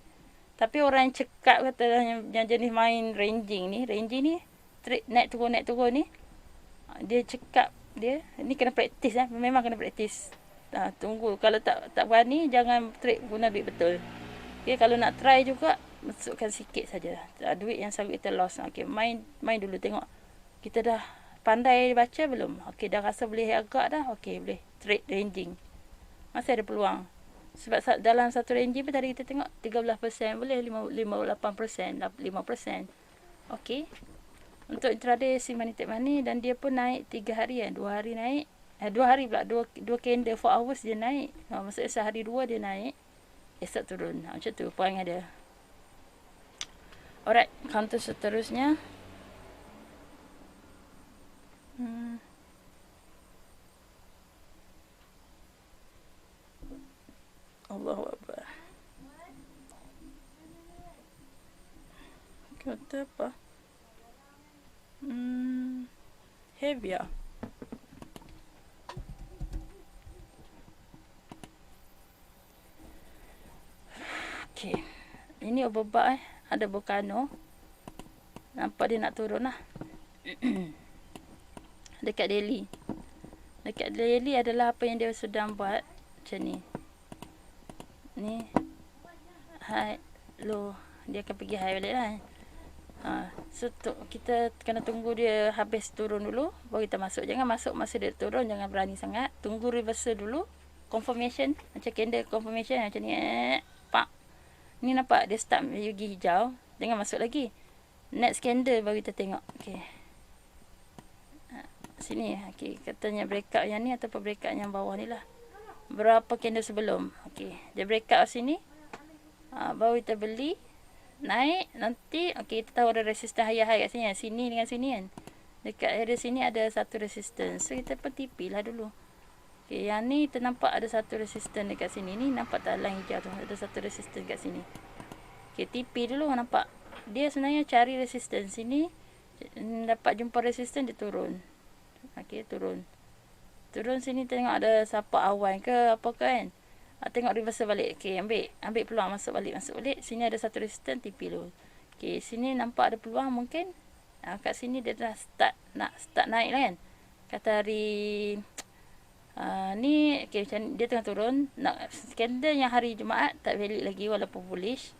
Tapi orang yang cekap kata yang jenis main ranging ni, trade naik turun ni, dia cekap dia. Ni kena praktis lah. Memang kena praktis. Tunggu. Kalau tak berani, jangan trade guna duit betul. Okay, kalau nak try juga, masukkan sikit saja. Duit yang selalu kita loss. Okay, main dulu tengok. Kita dah pandai baca belum? Okay, dah rasa boleh agak dah. Okay, boleh trade ranging. Masih ada peluang. Sebab dalam satu ranging pun tadi kita tengok 13% boleh, 58%, 5%. Okay. Untuk intraday money take money, dan dia pun naik 3 hari kan. 2 hari naik. 2 hari pula. 2 candle 4 hours dia naik. Maksudnya sehari 2 dia naik. Esok turun. Macam tu poin ada. Alright. Counter seterusnya. Allahu Akbar. Kata apa? Heavy ya. Okay. Ini obat ada Volcano. Nampak dia nak turun lah. Dekat daily adalah apa yang dia sedang buat. Macam ni. Ni high, low. Dia akan pergi high balik lah. So kita kena tunggu dia habis turun dulu, baru kita masuk. Jangan masuk masa dia turun. Jangan berani sangat. Tunggu reversal dulu. Confirmation. Macam candle confirmation macam ni. Pak. Ni nampak dia start pergi hijau. Jangan masuk lagi. Next candle baru kita tengok. Okay. Sini. Okay. Katanya breakout yang ni ataupun breakout yang bawah ni lah. Berapa candle sebelum. Okay. Dia breakout sini. Baru kita beli. Naik. Nanti. Okay. Kita tahu ada resistance high-high kat sini. Sini dengan sini kan. Dekat area sini ada satu resistance. So kita pun TP lah dulu. Okay. Yang ni kita nampak ada satu resistance dekat sini. Ni nampak tak line hijau tu. Ada satu resistance kat sini. Okay. TP dulu. Nampak. Dia sebenarnya cari resistance sini. Dapat jumpa resistance dia turun. Okay. Turun sini tengok ada siapa awan ke apa ke kan. Tengok reversal balik. Okay, ambil peluang masuk balik. Sini ada satu resistance, TP dulu. Okay, sini nampak ada peluang mungkin. Kat sini dia dah start naik lah kan. Kata hari ni okay, macam dia tengah turun. Candle yang hari Jumaat tak valid lagi walaupun bullish.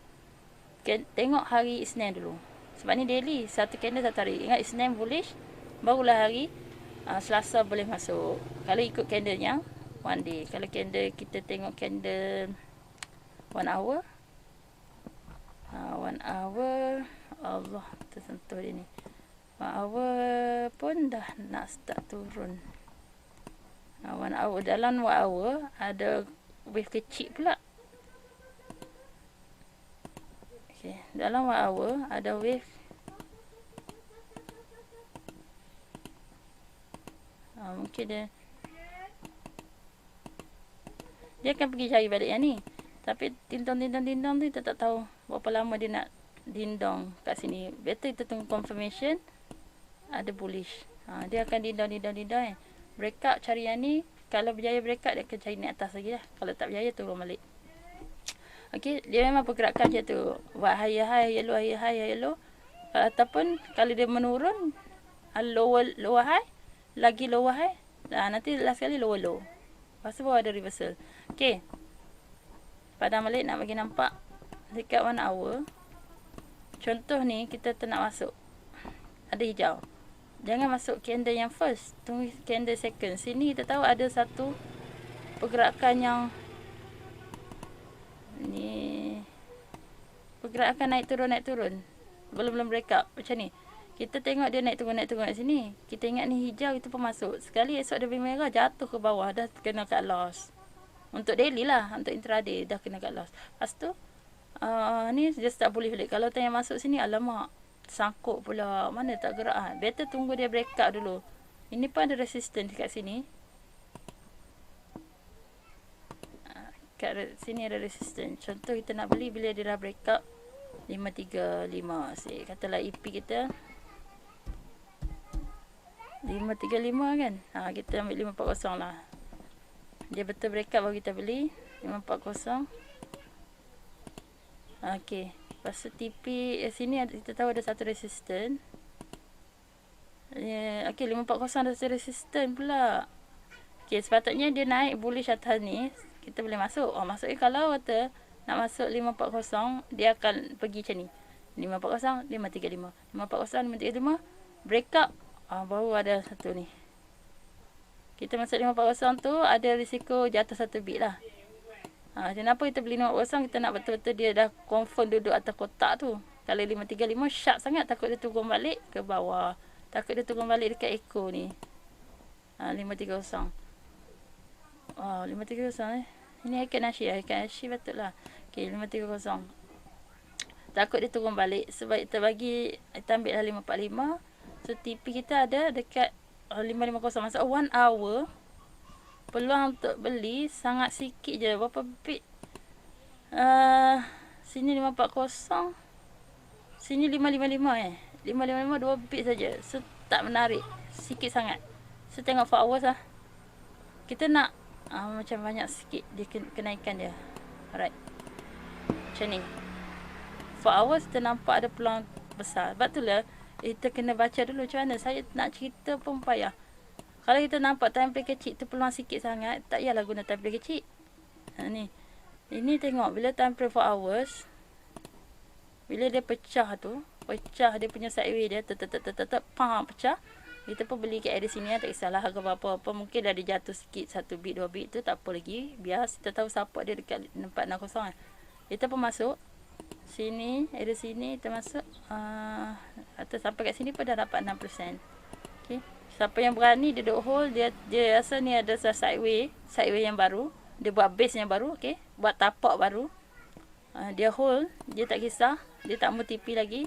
Okay, tengok hari Isnin dulu. Sebab ni daily, satu candle satu hari. Ingat Isnin bullish, barulah hari Selasa boleh masuk. Kalau ikut candlenya one day. Kalau candle kita tengok candle 1 hour. 1 hour. Allah, tersentuh dia ni. 1 hour pun dah nak start turun. 1 hour. Dalam 1 hour ada wave kecil pula. Okay. Dalam 1 hour ada wave. Mungkin dia akan pergi cari balik yang ni. Tapi dindong tu kita tak tahu berapa lama dia nak dindong kat sini. Better kita tunggu confirmation ada bullish. Dia akan dindong eh. Breakout cari yang ni. Kalau berjaya breakout, dia akan cari naik atas lagi lah. Kalau tak berjaya, turun balik. Okay, dia memang pergerakan macam tu. Buat higher high, yellow. Ataupun kalau dia menurun, lower high, lagi lower high. Nanti last kali lower low. Lepas tu baru ada reversal. Okay. Padam balik nak bagi nampak dekat 1 hour. Contoh ni, kita tak nak masuk. Ada hijau. Jangan masuk candle yang first. Tunggu candle second. Sini kita tahu ada satu pergerakan yang ni. Pergerakan naik turun. Belum breakout. Macam ni. Kita tengok dia naik turun kat sini. Kita ingat ni hijau, itu pun masuk. Sekali esok dia merah, jatuh ke bawah. Dah kena cut loss. Untuk daily lah. Untuk intraday dah kena cut loss. Lepas tu, ni dia start boleh balik. Kalau tanya masuk sini, alamak. Sangkut pula. Mana tak gerak. Better tunggu dia breakout dulu. Ini pun ada resistance dekat sini. Kat sini ada resistance. Contoh kita nak beli bila dia dah breakout 535. Katalah EP kita 535 kan. Kita ambil 540 lah. Dia betul breakout baru kita beli 540. Okey. Lepas tu TP sini kita tahu ada satu resistance. Okey, 540 ada satu resistance pula. Okey, sepatutnya dia naik bullish atas ni, kita boleh masuk. Maksudnya kalau kata nak masuk 540, dia akan pergi macam ni. 540, 535. 540, 535, breakout. Baru ada satu ni. Kita masuk 540 tu ada risiko jatuh satu bit lah. Kenapa kita beli 540? Kita nak betul-betul dia dah confirm duduk atas kotak tu. Kalau 535 sharp sangat, takut dia turun balik ke bawah. Takut dia turun balik dekat echo ni. 530. 530 Ini Heiken Ashi betul lah. Okay, 530. Takut dia turun balik. Sebab kita bagi, kita ambil lah 545. So TP kita ada dekat 550. Maksud 1 hour. Peluang untuk beli sangat sikit je. Berapa bit? Sini 540. Sini 555 555 2 bit saja. So tak menarik. Sikit sangat. So tengok 4 hours lah. Kita nak macam banyak sikit dia kenaikan dia. Alright. Macam ni. 4 hours kita nampak ada peluang besar. Sebab tu lah kita kena baca dulu macam mana. Saya nak cerita pun payah. Kalau kita nampak time frame kecil tu peluang sikit sangat, tak payahlah guna time frame kecil. Ni. Ini tengok bila time frame 4 hours. Bila dia pecah tu, pecah dia punya sideway dia, pecah. Kita pun beli kat area sini, tak kisahlah harga berapa-apa. Mungkin dah dia jatuh sikit, 1 bit, 2 bit tu tak apa lagi. Biar kita tahu support dia dekat 460 kan. Kita pun masuk. Sini, area sini kita masuk. Atau sampai kat sini pun dah dapat 6%. Okay. Siapa yang berani dia duduk hold, dia rasa ni ada sideway yang baru. Dia buat base yang baru, okey. Buat tapak baru. Dia hold, dia tak kisah, dia tak mau TP lagi.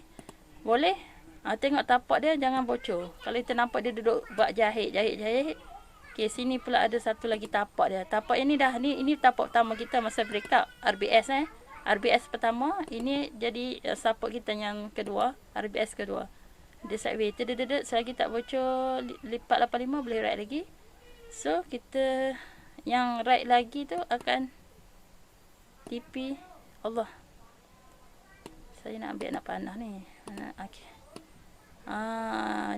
Boleh. Tengok tapak dia jangan bocor. Kalau kita nampak dia duduk buat jahit. Okey, sini pula ada satu lagi tapak dia. Tapak yang ni ini tapak pertama kita masa breakout RBS RBS pertama, ini jadi support kita yang kedua, RBS kedua. Dia sideway selagi tak bocor lipat 85 boleh ride lagi. So kita yang ride lagi tu akan TP. Allah, saya nak ambil anak panah ni. Okay.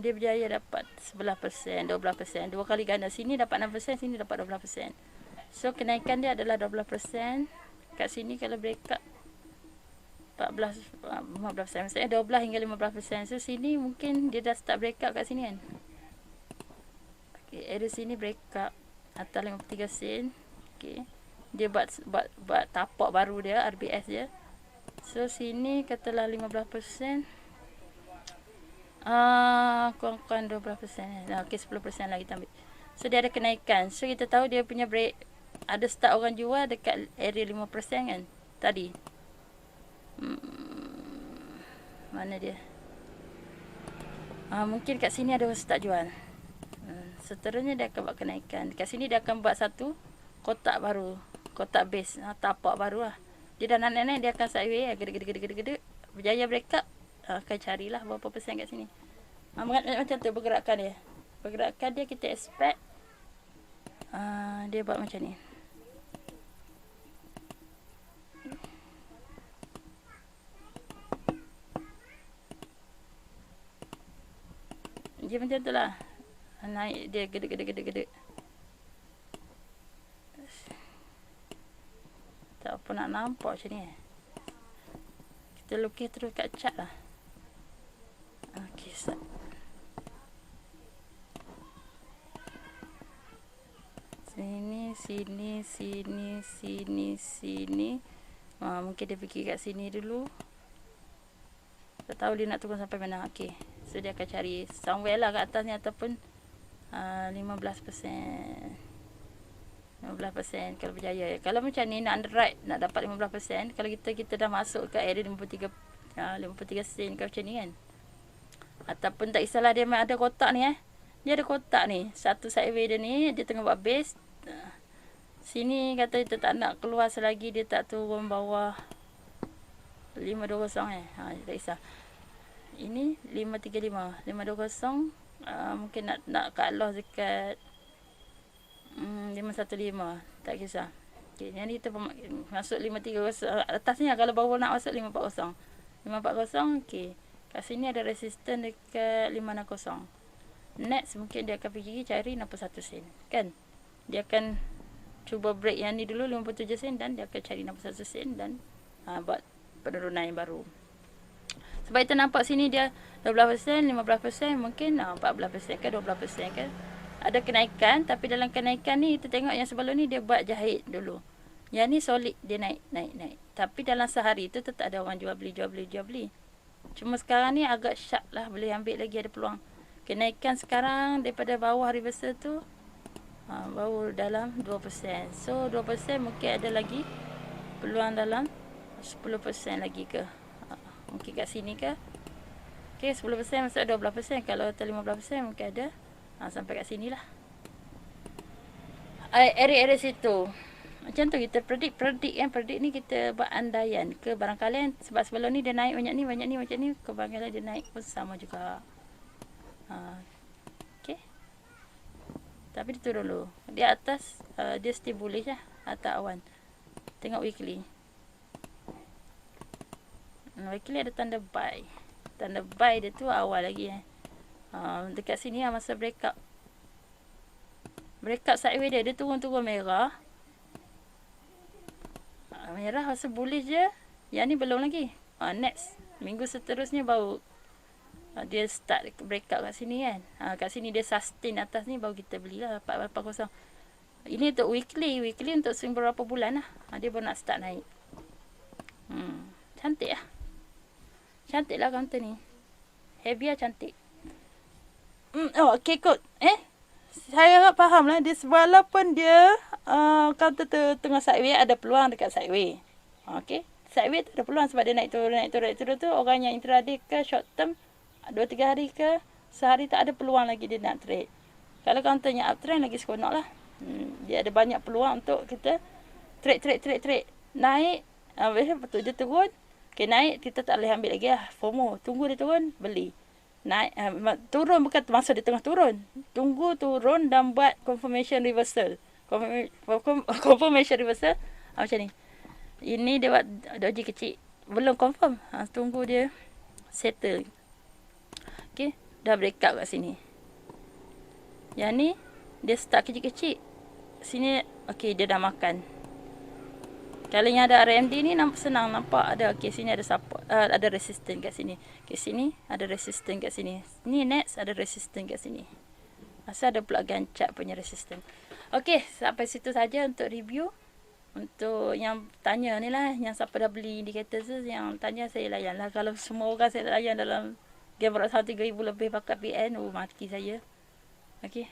Dia berjaya dapat 11%, 12%, 2 kali ganda. Sini dapat 6%, sini dapat 12%. So kenaikan dia adalah 12%. Kat sini kalau breakout 15%, maksudnya 12 hingga 15%. So sini mungkin dia dah start breakout kat sini kan. Okay, area sini breakout atas 53 sen. Okay, dia buat tapak baru dia, RBS dia. So sini katalah 15%. Kurang 12%. Okay, 10% lagi kita ambil. So dia ada kenaikan. So kita tahu dia punya break. Ada start orang jual dekat area 5% kan tadi. Mana dia? Mungkin kat sini ada orang start jual. Seterusnya dia akan buat kenaikan. Dekat sini dia akan buat satu kotak baru, kotak base, tapak baru lah. Dia dah naik-naik, dia akan sideways, gede-gede. Berjaya breakout, akan carilah berapa persen kat sini. Macam tu pergerakan dia. Pergerakan dia kita expect dia buat macam ni. Dia macam tu lah. Naik dia gede. Tak apa nak nampak macam ni. Kita lukis terus kat chart lah. Okay, start. Sini. Mungkin dia pergi kat sini dulu. Tak tahu dia nak turun sampai mana. Okay, so dia akan cari somewhere lah kat atas ni, ataupun 15% kalau berjaya. Kalau macam ni nak underwrite, nak dapat 15%, kalau kita dah masuk ke area 53 sen ke macam ni kan. Ataupun tak kisahlah, dia ada kotak ni dia ada kotak ni, satu sideways dia ni, dia tengah buat base. Sini kata dia tak nak keluar selagi dia tak turun bawah 520 tak kisah. Ini 535 mungkin nak cut loss dekat 515, tak kisah. Okay, yang ni kita masuk 530 atas ni kalau bawah nak masuk 540. Okay, kat sini ada resistance dekat 560. Next mungkin dia akan pergi cari 61 sen kan. Dia akan cuba break yang ni dulu 57 sen, dan dia akan cari 61 sen dan buat penurunan yang baru. Sebab kita nampak sini dia 12%, 15%, mungkin 14% ke 12% ke. Ada kenaikan, tapi dalam kenaikan ni kita tengok yang sebelum ni dia buat jahit dulu. Yang ni solid, dia naik. Tapi dalam sehari tu tetap ada orang jual beli. Cuma sekarang ni agak sharp lah, boleh ambil lagi, ada peluang. Kenaikan sekarang daripada bawah reversal tu baru dalam 2%. So 2% mungkin ada lagi peluang dalam 10% lagi ke. Mungkin kat sini ke. Okay, 10% masuk 12%. Kalau 15% mungkin ada sampai kat sini lah. Area situ. Macam tu kita predict kan. Predict ni kita buat andaian ke barangkali. Sebab sebelum ni dia naik banyak ni macam ni. Kebarangkali dia naik pun sama juga. Okay. Tapi dia turun dulu. Di atas dia still bullish lah. Atas awan. Tengok weekly. Weekly ada tanda buy. Tanda buy dia tu awal lagi dekat sini masa breakout. Breakout sideways dia turun merah. Merah masa bullish je. Yang ni belum lagi. Next minggu seterusnya baru dia start breakout kat sini kan. Kat sini dia sustain atas ni, baru kita belilah 480. Ini untuk weekly untuk beberapa bulan lah. Dia baru nak start naik. Cantik lah. Cantik lah counter ni. Heavy lah, cantik. Okay kot. Saya harap faham lah. Dia walaupun dia counter tu tengah sideways, ada peluang dekat sideways. Okay. Sideways tu ada peluang sebab dia naik turun tu. Orang yang intraday ke short term 2-3 hari ke sehari tak ada peluang lagi dia nak trade. Kalau counternya uptrend lagi seronok lah. Dia ada banyak peluang untuk kita trade. Naik, betul dia turun. Okay, naik kita tak boleh ambil lagi lah. FOMO. Tunggu dia turun, beli. Naik, turun bukan masa dia tengah turun. Tunggu turun dan buat confirmation reversal. Confirmation reversal macam ni. Ini dia buat doji kecil. Belum confirm. Tunggu dia settle. Okay, dah breakout kat sini. Yang ni dia start kecil-kecil. Sini okay, dia dah makan. Kalau yang ada RMD ni senang nampak ada. Okay, sini ada support, ada resistance kat sini. Okay, sini ada resistance kat sini. Ni next ada resistance kat sini. Asal ada pula gancak punya resistance. Okay, sampai situ saja untuk review. Untuk yang tanya ni lah, yang siapa dah beli indikator tu, yang tanya saya layan lah. Kalau semua orang saya layan dalam game berat 3,000 lebih pakat PN, mati saya. Okay,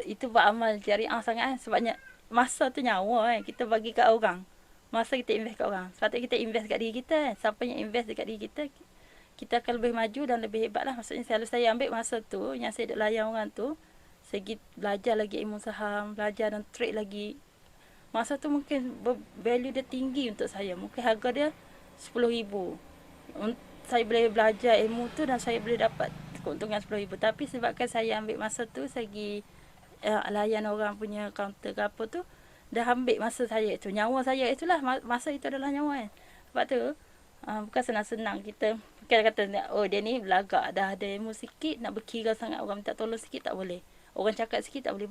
itu buat amal jariah sangat kan. Sebabnya masa tu nyawa kan. Kita bagi kat orang. Masa kita invest kat orang. Sepatutnya kita invest kat diri kita. Siapa yang invest dekat diri kita, kita akan lebih maju dan lebih hebat lah. Maksudnya kalau saya ambil masa tu, yang saya duk layan orang tu, saya belajar lagi ilmu saham, belajar dan trade lagi. Masa tu mungkin value dia tinggi untuk saya. Mungkin harga dia 10,000. Saya boleh belajar ilmu tu dan saya boleh dapat keuntungan 10,000. Tapi sebabkan saya ambil masa tu, saya pergi layan orang punya kaunter ke apa tu, dah ambil masa saya itu. Nyawa saya itulah, masa itu adalah nyawa kan. Sebab tu, bukan senang-senang kita kata, oh dia ni belagak, dah ada ilmu sikit, nak berkira sangat orang minta tolong sikit, tak boleh. Orang cakap sikit, tak boleh.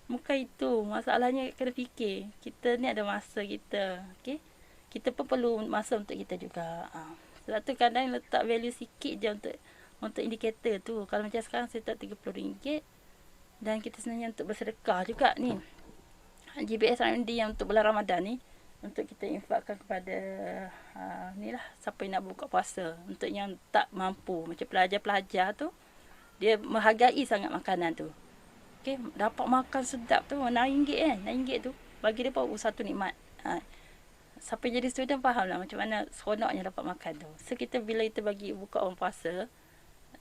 Bukan itu. Masalahnya kena fikir. Kita ni ada masa kita. Okay? Kita pun perlu masa untuk kita juga. Sebab tu kadang letak value sikit je untuk indikator tu. Kalau macam sekarang saya letak RM30. Dan kita sebenarnya untuk bersedekah juga ni. GBS R&D yang untuk bulan Ramadan ni, untuk kita infakkan kepada ni lah, siapa yang nak buka puasa. Untuk yang tak mampu, macam pelajar-pelajar tu, dia menghargai sangat makanan tu. Okay, dapat makan sedap tu, RM6 kan, RM6 tu, bagi dia pun satu nikmat. Siapa yang jadi student faham lah macam mana seronoknya dapat makan tu. So kita bila kita bagi buka orang puasa,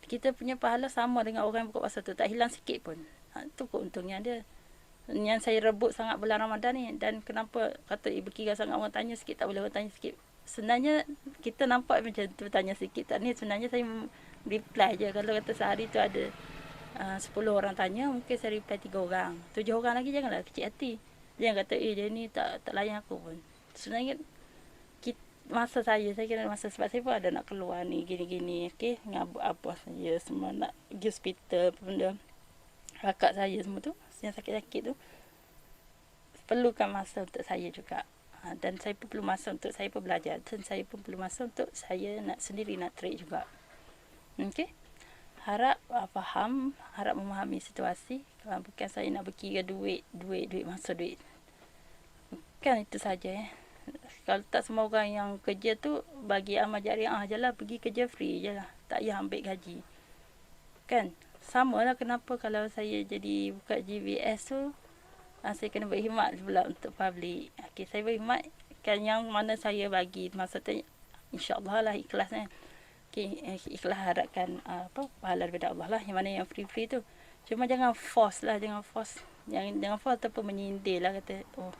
kita punya pahala sama dengan orang yang buka puasa tu, tak hilang sikit pun. Tu keuntungan dia. Yang saya rebut sangat bulan Ramadan ni. Dan kenapa kata berkira sangat, orang tanya sikit, tak boleh orang tanya sikit. Sebenarnya kita nampak macam tu, tanya sikit. Tak ni sebenarnya saya reply je. Kalau kata sehari tu ada 10 orang tanya, mungkin saya reply 3 orang. 7 orang lagi janganlah kecil hati. Jangan kata dia ni tak layan aku pun. Sebenarnya masa saya kira masa, sebab saya pun ada nak keluar ni gini-gini, okey, dengan abah saya semua nak pergi hospital benda, kakak saya semua tu yang sakit-sakit tu, perlukan masa untuk saya juga. Dan saya pun perlu masa untuk saya pun belajar, dan saya pun perlu masa untuk saya nak sendiri nak trade juga. Okey, harap faham, harap memahami situasi. Bukan saya nak berkira duit, masa duit. Bukan itu saja. Kalau tak semua orang yang kerja tu bagi amal jariah je lah, pergi kerja free je lah, tak payah ambil gaji. Kan? Sama lah kenapa kalau saya jadi buka GBS tu, saya kena berkhidmat pula untuk public. Okay, saya berkhidmat kan yang mana saya bagi masa tu, insyaAllah lah ikhlas kan. Okay, ikhlas harapkan pahala daripada Allah lah, yang mana yang free tu. Cuma jangan force lah, jangan force ataupun menyindir lah, kata oh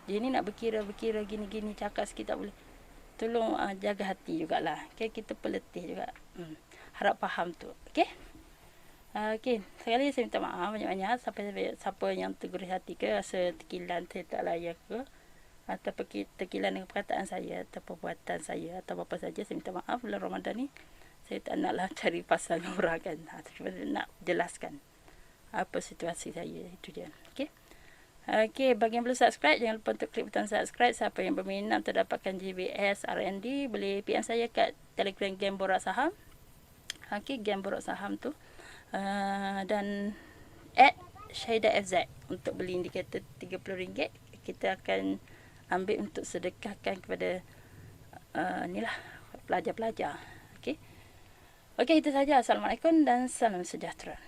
dia ni nak berkira gini-gini, cakap sikit tak boleh. Tolong jaga hati jugalah. Okay, kita peletih juga. Harap faham tu. Okay. Okay, sekali saya minta maaf banyak-banyak siapa yang tergurus hati ke, rasa tekilan saya tak layak ke, atau tekilan dengan perkataan saya atau perbuatan saya atau apa saja, saya minta maaf. Bulan Ramadan ni saya tak naklah cari pasal orang kan. Saya nak jelaskan apa situasi saya, itu je. Okay. Okay, bagi yang belum subscribe, jangan lupa untuk klik butang subscribe. Siapa yang berminat untuk dapatkan GBS R&D, boleh PM saya kat Telegram Game Borak Saham. Okay, Game Borak Saham tu. Dan @ShaidaFZ untuk beli indikator RM30. Kita akan ambil untuk sedekahkan kepada ni lah, pelajar-pelajar. Okay, itu saja. Assalamualaikum dan salam sejahtera.